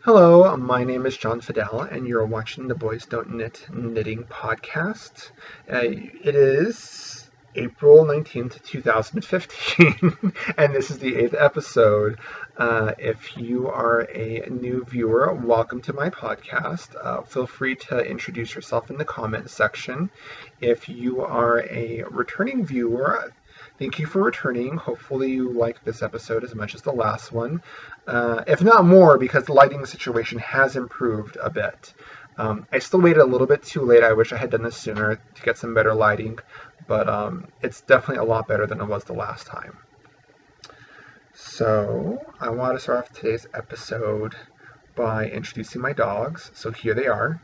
Hello, my name is John-Fidel, and you're watching the Boys Don't Knit Knitting podcast. It is April 19th, 2015, and this is the 8th episode. If you are a new viewer, welcome to my podcast. Feel free to introduce yourself in the comment section. If you are a returning viewer, thank you for returning. Hopefully you like this episode as much as the last one. If not more, because the lighting situation has improved a bit. I still waited a little bit too late. I wish I had done this sooner to get some better lighting, but it's definitely a lot better than it was the last time. So I want to start off today's episode by introducing my dogs. So here they are.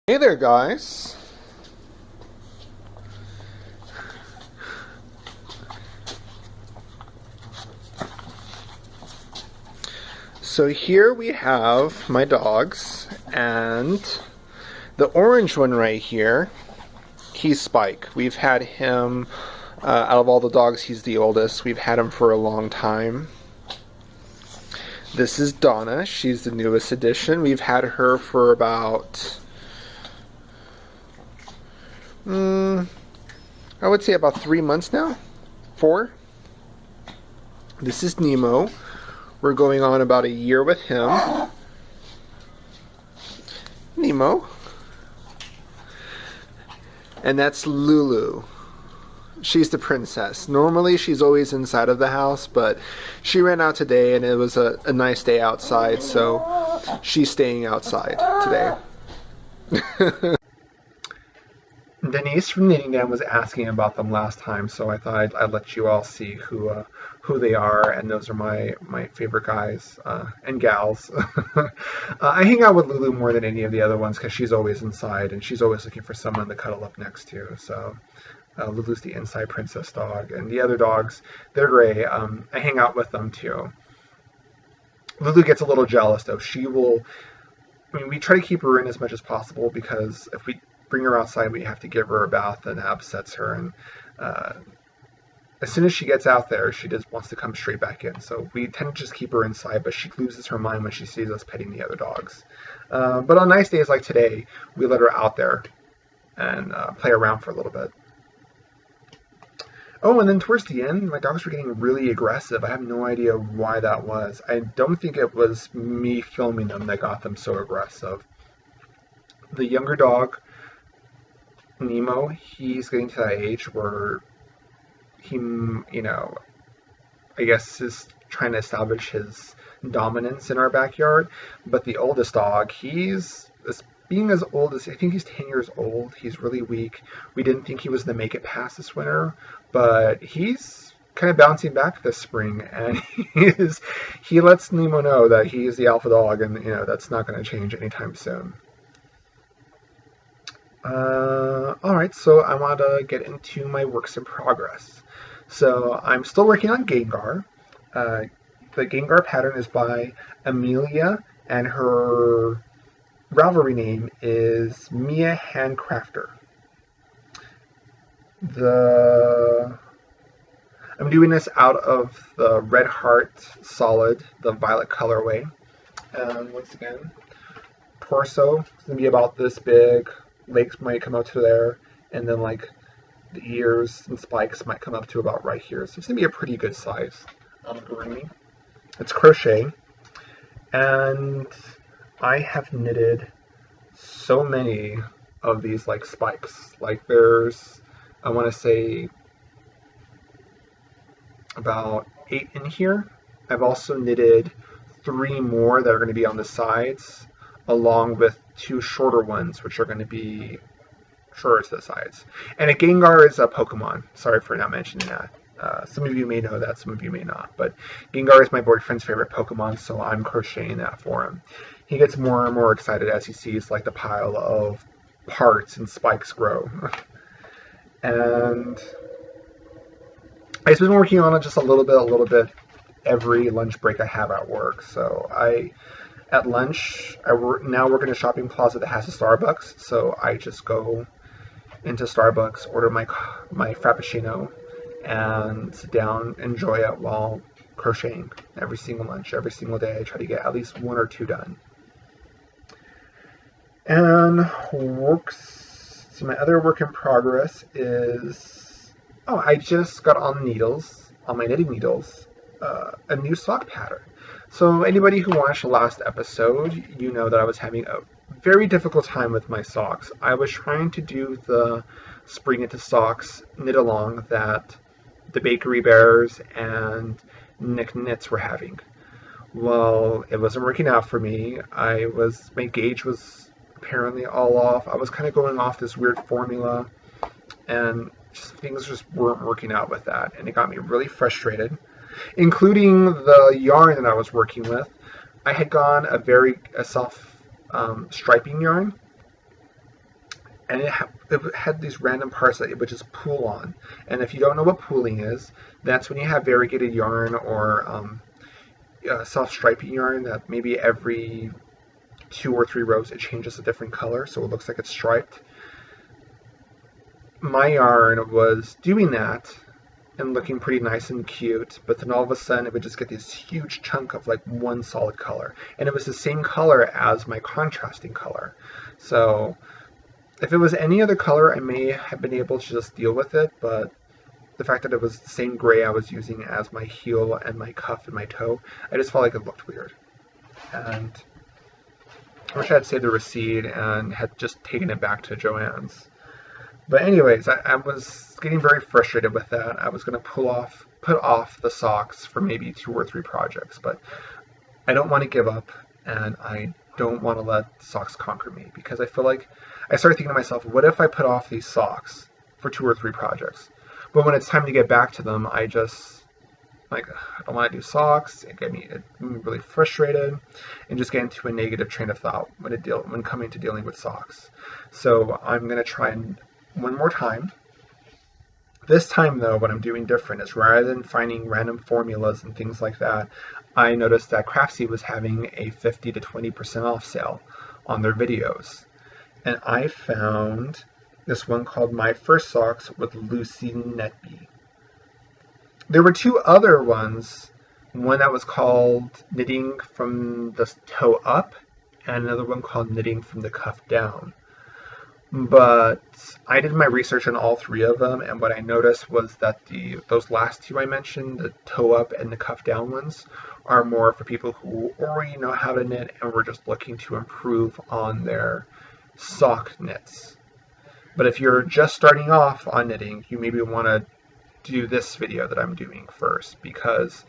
Hey there, guys. So here we have my dogs, and the orange one right here, he's Spike. We've had him, out of all the dogs, he's the oldest. We've had him for a long time. This is Donna. She's the newest addition. We've had her for about, I would say about 3 months now. 4. This is Nemo. We're going on about a year with him. Nemo. And that's Lulu. She's the princess. Normally she's always inside of the house, but she ran out today and it was a nice day outside, so she's staying outside today. Denise from Knitting Dan was asking about them last time, so I thought I'd let you all see who they are, and those are my favorite guys and gals. I hang out with Lulu more than any of the other ones because she's always inside and she's always looking for someone to cuddle up next to. So Lulu's the inside princess dog, and the other dogs, they're gray. I hang out with them too. Lulu gets a little jealous though. We try to keep her in as much as possible because if we bring her outside, we have to give her a bath, and that upsets her. And as soon as she gets out there, she just wants to come straight back in. So we tend to just keep her inside, but she loses her mind when she sees us petting the other dogs. But on nice days like today, we let her out there and play around for a little bit. Oh, and then towards the end, my dogs were getting really aggressive. I have no idea why that was. I don't think it was me filming them that got them so aggressive. The younger dog, Nemo, he's getting to that age where he, I guess is trying to establish his dominance in our backyard. But the oldest dog, being as old as, I think he's 10 years old. He's really weak. We didn't think he was going to make it past this winter, but he's kind of bouncing back this spring, and he lets Nemo know that he is the alpha dog, and that's not going to change anytime soon. Alright, so I want to get into my works in progress. So I'm still working on Gengar. The Gengar pattern is by Amelia, and her Ravelry name is Mia Handcrafter. I'm doing this out of the Red Heart Solid, the violet colorway. And once again, torso is going to be about this big. Legs might come up to there, and then like the ears and spikes might come up to about right here. So it's going to be a pretty good size figurine. It's crochet, and I have knitted so many of these like spikes. Like there's, I want to say, about 8 in here. I've also knitted 3 more that are going to be on the sides, along with 2 shorter ones, which are going to be shorter to the sides. And a Gengar is a Pokemon. Sorry for not mentioning that. Some of you may know that, some of you may not. But Gengar is my boyfriend's favorite Pokemon, so I'm crocheting that for him. He gets more and more excited as he sees like the pile of parts and spikes grow. And I've been working on it just a little bit every lunch break I have at work. So at lunch, now work in a shopping plaza that has a Starbucks, so I just go into Starbucks, order my Frappuccino, and sit down, enjoy it while crocheting every single lunch, every single day. I try to get at least 1 or 2 done. And see, my other work in progress is, oh, I just got on needles, on my knitting needles, a new sock pattern. So anybody who watched the last episode, you know that I was having a very difficult time with my socks. I was trying to do the spring into socks knit along that the Bakery Bears and Nick Knits were having. Well, it wasn't working out for me. My gauge was apparently all off. I was kind of going off this weird formula, and things just weren't working out with that, and it got me really frustrated, including the yarn that I was working with. I had gone a soft striping yarn, and it had these random parts that it would just pool on. And if you don't know what pooling is, that's when you have variegated yarn or soft striping yarn that maybe every 2 or 3 rows it changes a different color, so it looks like it's striped. My yarn was doing that and looking pretty nice and cute, but then all of a sudden it would just get this huge chunk of like one solid color, and it was the same color as my contrasting color. So if it was any other color, I may have been able to just deal with it, but the fact that it was the same gray I was using as my heel and my cuff and my toe, I just felt like it looked weird. And I wish I had saved the receipt and had just taken it back to Joann's. But anyways, I was getting very frustrated with that. I was going to put off the socks for maybe 2 or 3 projects, but I don't want to give up, and I don't want to let socks conquer me, because I feel like I started thinking to myself, what if I put off these socks for 2 or 3 projects? But when it's time to get back to them, I just, like, I don't want to do socks. It made me really frustrated and just get into a negative train of thought when coming to dealing with socks. So I'm going to try one more time. This time, though, what I'm doing different is, rather than finding random formulas and things like that, I noticed that Craftsy was having a 50 to 20% off sale on their videos. And I found this one called My First Socks with Lucy Netby. There were 2 other ones, one that was called Knitting from the Toe Up, and another one called Knitting from the Cuff Down. But I did my research on all 3 of them, and what I noticed was that those last 2 I mentioned, the toe up and the cuff down ones, are more for people who already know how to knit and were just looking to improve on their sock knits. But if you're just starting off on knitting, you maybe want to do this video that I'm doing first, because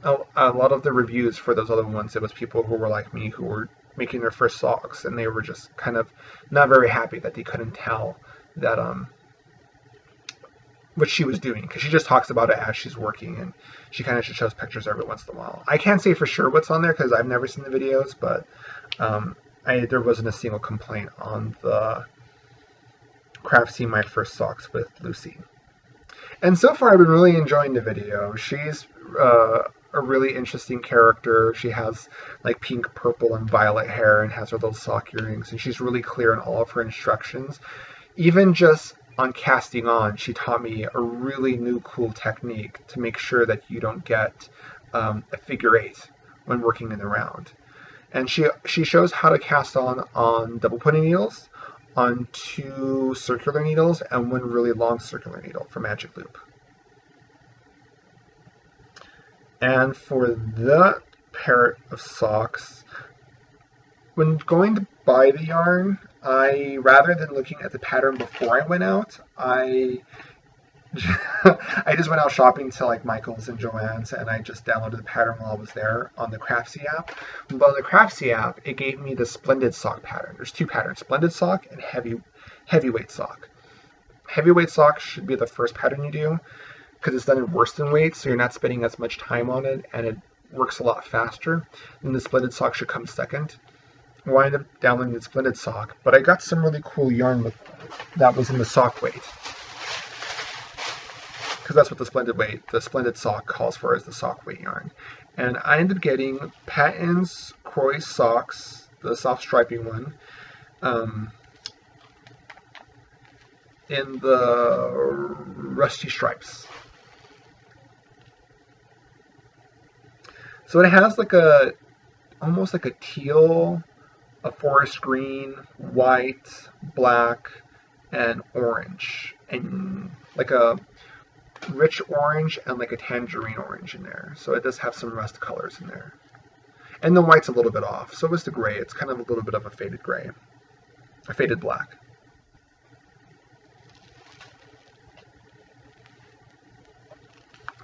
a lot of the reviews for those other ones, it was people who were like me, who were making their first socks, and they were just kind of not very happy that they couldn't tell that what she was doing, because she just talks about it as she's working, and she kind of just shows pictures every once in a while. I can't say for sure what's on there because I've never seen the videos, but there wasn't a single complaint on the Craftsy My First Socks with Lucy. And so far I've been really enjoying the video. She's a really interesting character. She has like pink, purple, and violet hair and has her little sock earrings, and she's really clear in all of her instructions. Even just on casting on, she taught me a really new cool technique to make sure that you don't get a figure 8 when working in the round. And she shows how to cast on double pointing needles, on 2 circular needles, and 1 really long circular needle for magic loop. And for that pair of socks, when going to buy the yarn, rather than looking at the pattern before I went out, I just went out shopping to like Michael's and Joann's, and I just downloaded the pattern while I was there on the Craftsy app. But on the Craftsy app, it gave me the Splendid Sock pattern. There's 2 patterns, Splendid Sock and Heavyweight Sock. Heavyweight Sock should be the first pattern you do, because it's done in worsted weight, so you're not spending as much time on it, and it works a lot faster. And the Splendid Sock should come second. Well, I ended up downloading the Splendid Sock, but I got some really cool yarn that was in the sock weight, because that's what the Splendid Sock calls for, is the sock weight yarn. And I ended up getting Patton's Croy socks, the soft striping one, in the Rusty Stripes. So it has like almost like a teal a forest green, white, black, and orange, and like a rich orange and like a tangerine orange in there. So it does have some rust colors in there. And the white's a little bit off. So is the gray. It's kind of a little bit of a faded gray, a faded black.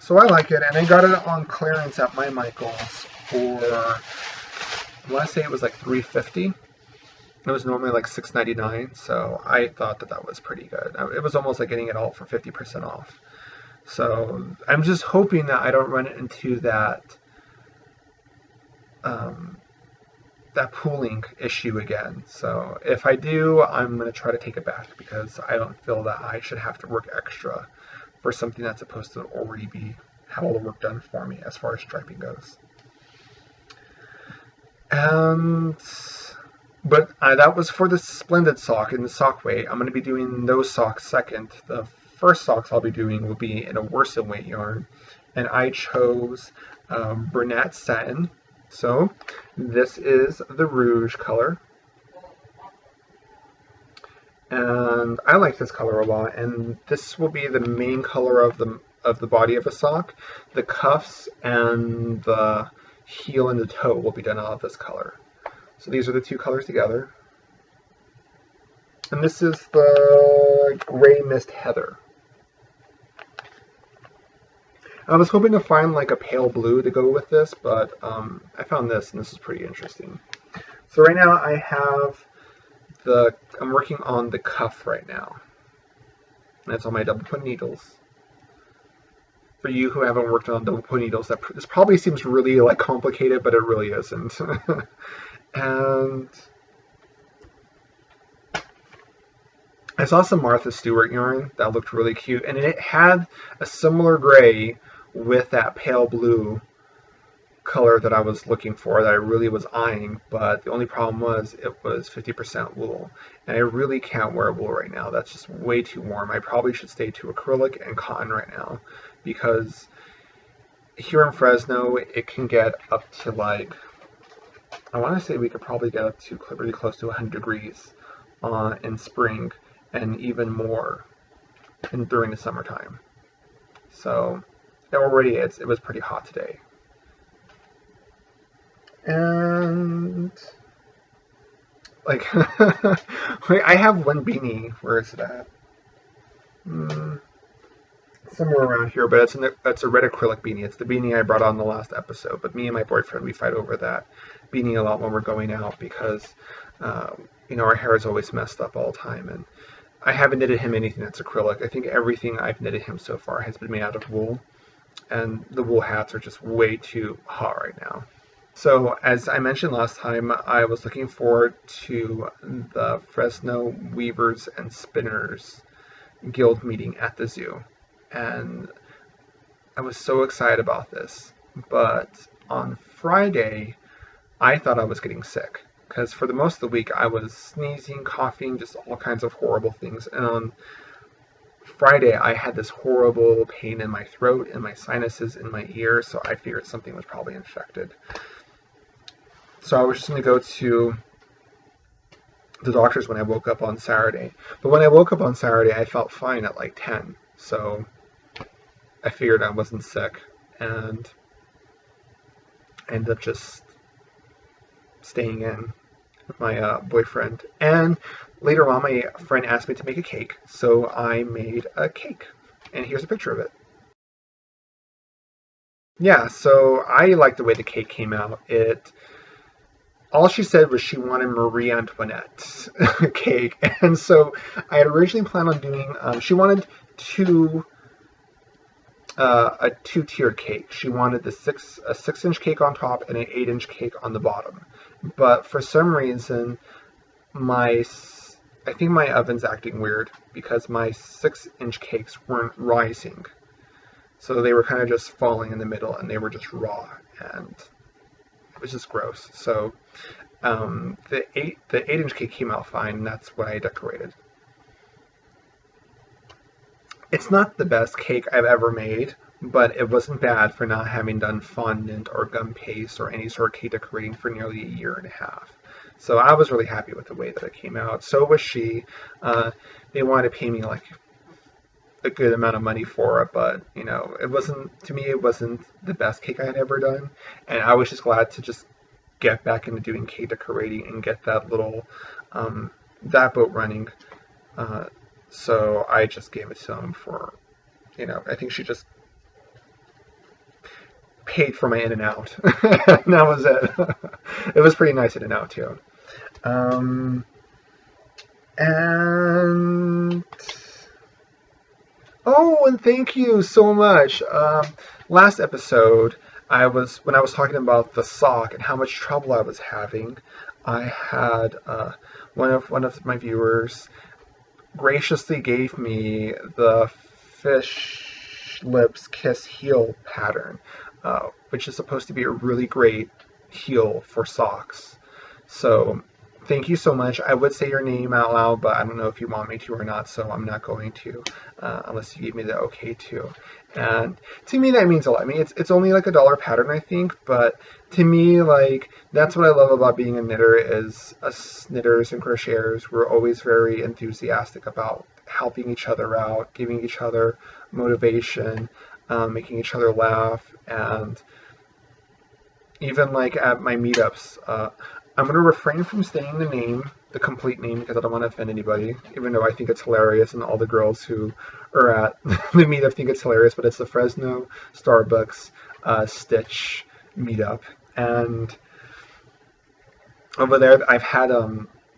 So I like it, and I got it on clearance at my Michael's for, I want to say it was like $3.50. It was normally like $6.99, so I thought that that was pretty good. It was almost like getting it all for 50% off. So I'm just hoping that I don't run into that that pooling issue again. So if I do, I'm going to try to take it back because I don't feel that I should have to work extra for something that's supposed to already have all the work done for me as far as striping goes. But that was for the Splendid sock in the sock weight. I'm going to be doing those socks second. The first socks I'll be doing will be in a worsted weight yarn, and I chose brunette satin. So this is the rouge color, and I like this color a lot. And this will be the main color of the body of a sock. The cuffs and the heel and the toe will be done out of this color. So these are the two colors together. And this is the Gray Mist Heather. I was hoping to find like a pale blue to go with this, but I found this, and this is pretty interesting. So right now I have I'm working on the cuff right now. And it's on my double point needles. For you who haven't worked on double point needles, this probably seems really like complicated, but it really isn't. And I saw some Martha Stewart yarn that looked really cute, and it had a similar gray with that pale blue color that I was looking for, that I really was eyeing, but the only problem was it was 50% wool, and I really can't wear wool right now. That's just way too warm. I probably should stay to acrylic and cotton right now, because here in Fresno it can get up to like, I want to say we could probably get up to pretty close to 100 degrees in spring, and even more during the summertime. So already it was pretty hot today. And like I have one beanie. Where is it at? Somewhere around here, but it's a red acrylic beanie. It's the beanie I brought on the last episode, but me and my boyfriend, we fight over that beanie a lot when we're going out because our hair is always messed up all the time, and I haven't knitted him anything that's acrylic. I think everything I've knitted him so far has been made out of wool, and the wool hats are just way too hot right now. So as I mentioned last time, I was looking forward to the Fresno Weavers and Spinners Guild meeting at the zoo, and I was so excited about this. But on Friday, I thought I was getting sick, because for the most of the week I was sneezing, coughing, just all kinds of horrible things. And on Friday I had this horrible pain in my throat, in my sinuses, in my ear, so I figured something was probably infected. So I was just going to go to the doctor's when I woke up on Saturday. But when I woke up on Saturday, I felt fine at like 10. So I figured I wasn't sick, and I ended up just staying in with my boyfriend. And later on, my friend asked me to make a cake, so I made a cake. And here's a picture of it. Yeah, so I like the way the cake came out. All she said was she wanted Marie Antoinette cake, and so I had originally planned on doing. She wanted a two-tiered cake. She wanted a 6-inch cake on top and an 8-inch cake on the bottom. But for some reason, I think my oven's acting weird, because my 6-inch cakes weren't rising, so they were kind of just falling in the middle, and they were just raw, and it was just gross. So the 8-inch cake came out fine, and that's what I decorated. It's not the best cake I've ever made, but it wasn't bad for not having done fondant or gum paste or any sort of cake decorating for nearly a year and a half. So I was really happy with the way that it came out. So was she. They wanted to pay me like a good amount of money for it, but it wasn't, to me, it wasn't the best cake I had ever done, and I was just glad to just get back into doing cake decorating and get that little that boat running. Uh, so I just gave it to him for, I think she just paid for my in and out. And that was it. It was pretty nice in and out too. Um, and Oh, and thank you so much. Last episode, when I was talking about the sock and how much trouble I was having, I had one of my viewers graciously gave me the fish lips kiss heel pattern, which is supposed to be a really great heel for socks. So thank you so much. I would say your name out loud, but I don't know if you want me to or not, so I'm not going to, unless you give me the okay to. And to me, that means a lot. I mean, it's only like $1 pattern, I think, but to me, like, that's what I love about being a knitter is us knitters and crocheters, we're always very enthusiastic about helping each other out, giving each other motivation, making each other laugh, and even like at my meetups, I'm going to refrain from saying the complete name, because I don't want to offend anybody, even though I think it's hilarious, and all the girls who are at the meetup think it's hilarious, but it's the Fresno Starbucks Stitch meetup. And over there, I've had,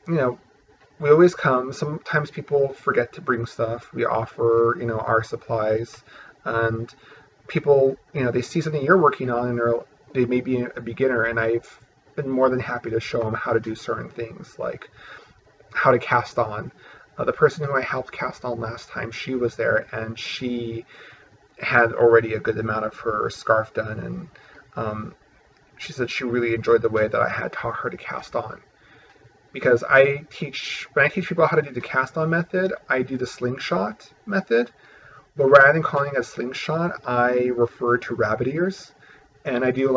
we always come. Sometimes people forget to bring stuff. We offer, our supplies, and people, they see something you're working on, and they may be a beginner, and I've been more than happy to show them how to do certain things, like how to cast on. The person who I helped cast on last time, she was there, and she had already a good amount of her scarf done, and she said she really enjoyed the way that I had taught her to cast on. Because when I teach people how to do the cast on method, I do the slingshot method, but rather than calling it a slingshot, I refer to rabbit ears, and I do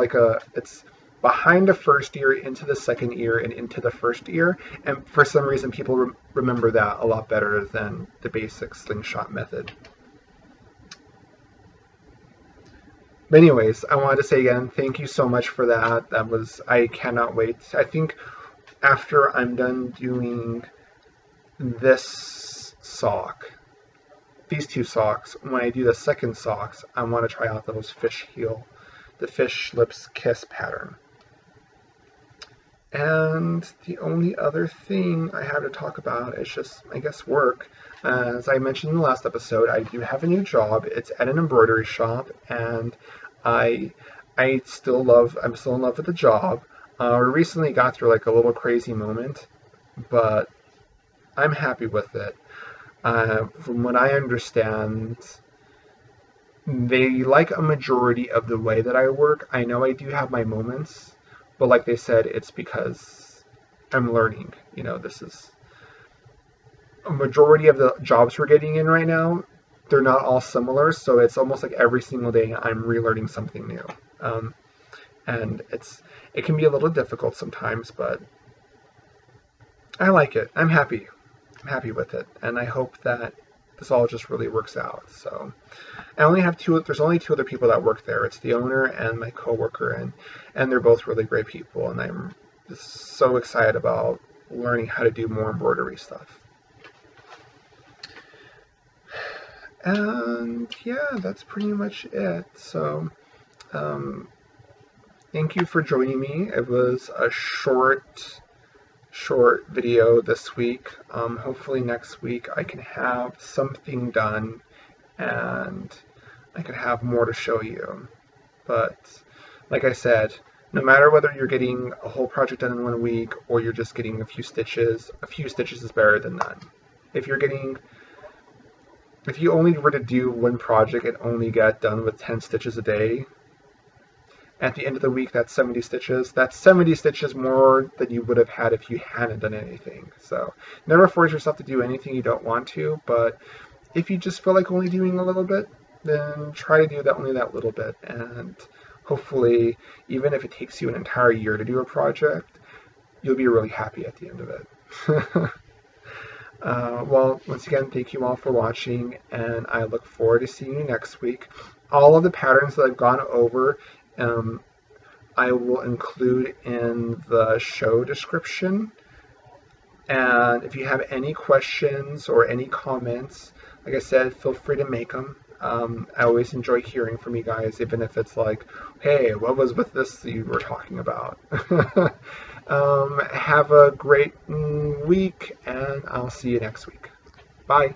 it's behind the first ear, into the second ear, and into the first ear. And for some reason, people remember that a lot better than the basic slingshot method. But anyways, I wanted to say again, thank you so much for that. I cannot wait. I think after I'm done doing this sock, these two socks, when I do the second socks, I want to try out the fish lips kiss pattern. And the only other thing I have to talk about is just, I guess, work. As I mentioned in the last episode, I do have a new job. It's at an embroidery shop, and I'm still in love with the job. We recently got through like a little crazy moment, but I'm happy with it. From what I understand, they like a majority of the way that I work. I know I do have my moments, but like they said, it's because I'm learning. This is a majority of the jobs we're getting in right now. They're not all similar, so it's almost like every single day I'm relearning something new. And it can be a little difficult sometimes, but I like it. I'm happy with it, and I hope that this all just really works out. So there's only two other people that work there. It's the owner and my coworker, and they're both really great people, and I'm just so excited about learning how to do more embroidery stuff. And yeah, that's pretty much it. So thank you for joining me. It was a short video this week. Hopefully next week I can have something done and I can have more to show you. But like I said, no matter whether you're getting a whole project done in 1 week or you're just getting a few stitches is better than none. If you only were to do one project and only get done with 10 stitches a day, at the end of the week, that's 70 stitches. That's 70 stitches more than you would have had if you hadn't done anything. So never force yourself to do anything you don't want to, but if you just feel like only doing a little bit, then try to do only that little bit. And hopefully, even if it takes you an entire year to do a project, you'll be really happy at the end of it. Well, once again, thank you all for watching, and I look forward to seeing you next week. All of the patterns that I've gone over, I will include in the show description. And if you have any questions or any comments, like I said, feel free to make them. I always enjoy hearing from you guys, even if it's like, hey, what was with this that you were talking about? Have a great week, and I'll see you next week. Bye.